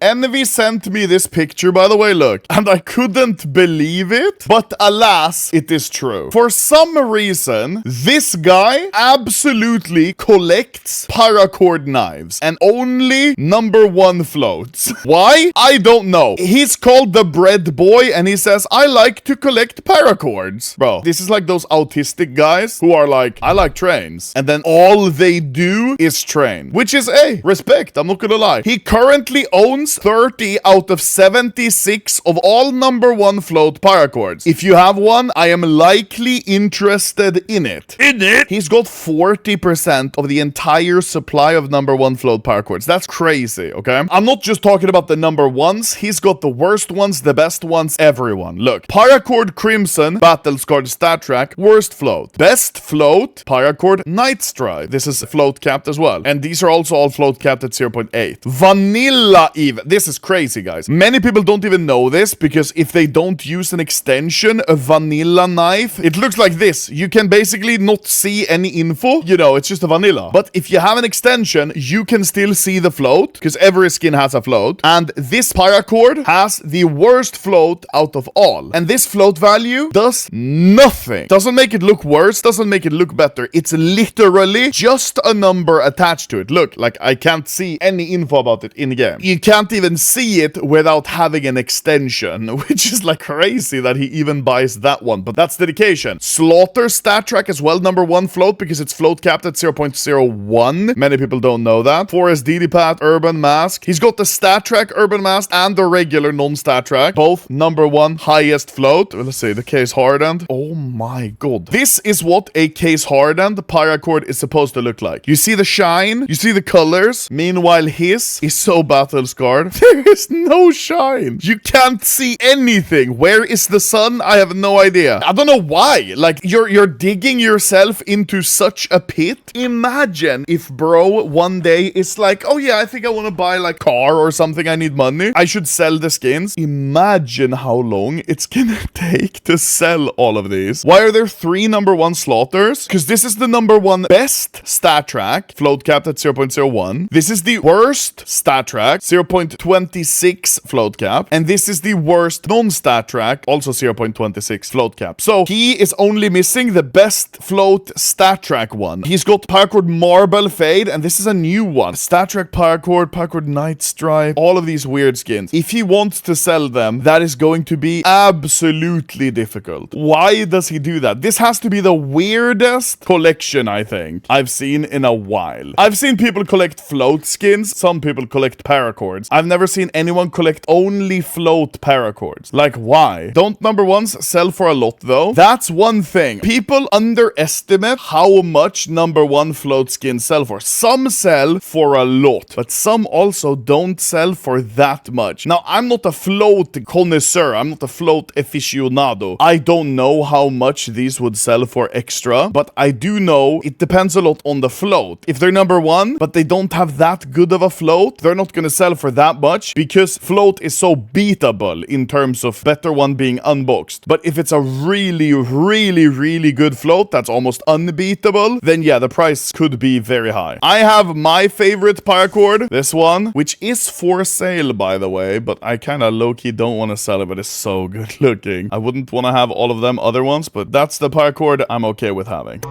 Envy sent me this picture, by the way, look. And I couldn't believe it. But alas, it is true. For some reason, this guy absolutely collects paracord knives. And only #1 floats. Why? I don't know. He's called the bread boy and he says, I like to collect paracords. Bro, this is like those autistic guys who are like, I like trains. And then all they do is train. Which is, hey, respect. I'm not gonna lie. He currently owns 30 out of 76 of all #1 float paracords. If you have one, I am likely interested in it. He's got 40% of the entire supply of #1 float paracords. That's crazy, okay? I'm not just talking about the #1s. He's got the worst ones, the best ones, everyone. Look, Paracord Crimson, Battlescarred stat track, worst float. Best float, Paracord Night Stride. This is float capped as well. And these are also all float capped at 0.8. Vanilla even. This is crazy, guys. Many people don't even know this because if they don't use an extension, a vanilla knife, it looks like this. You can basically not see any info. You know, it's just a vanilla. But if you have an extension, you can still see the float because every skin has a float. And this paracord has the worst float out of all. And this float value does nothing. Doesn't make it look worse, doesn't make it look better. It's literally just a number attached to it. Look, like I can't see any info about it in game. You can't even see it without having an extension, which is like crazy that he even buys that one. But that's dedication. Slaughter stat track as well, #1 float because it's float capped at 0.01. Many people don't know that. Forest DD-Pat, Urban Mask. He's got the stat track Urban Mask and the regular non-stat track. Both #1 highest float. Let's see, the case hardened. Oh my god. This is what a case hardened paracord is supposed to look like. You see the shine, you see the colors. Meanwhile, his is so battle scarred. There is no shine. You can't see anything. Where is the sun? I have no idea. I don't know why. Like, you're digging yourself into such a pit. Imagine if bro one day is like, oh yeah, I think I want to buy like car or something. I need money. I should sell the skins. Imagine how long it's gonna take to sell all of these. Why are there 3 #1 slaughters? Because this is the #1 best stat track, float capped at 0.01. This is the worst stat track, 0.26 float cap. And this is the worst non-stat track, also 0.26 float cap. So he is only missing the best float stat track one. He's got paracord Marble Fade, and this is a new one. Stat track paracord Night Stripe, all of these weird skins. If he wants to sell them, that is going to be absolutely difficult. Why does he do that? This has to be the weirdest collection, I think, I've seen in a while. I've seen people collect float skins. Some people collect paracords. I've never seen anyone collect only float paracords. Like, why? Don't #1s sell for a lot, though? That's one thing. People underestimate how much #1 float skins sell for. Some sell for a lot, but some also don't sell for that much. Now, I'm not a float connoisseur. I'm not a float aficionado. I don't know how much these would sell for extra, but I do know it depends a lot on the float. If they're #1, but they don't have that good of a float, they're not gonna sell for that much because float is so beatable in terms of better one being unboxed. But if it's a really, really, really good float that's almost unbeatable, then yeah, the price could be very high. I have my favorite paracord, this one, which is for sale, by the way, but I kind of low-key don't want to sell it, but it's so good looking. I wouldn't want to have all of them other ones, but that's the paracord I'm okay with having.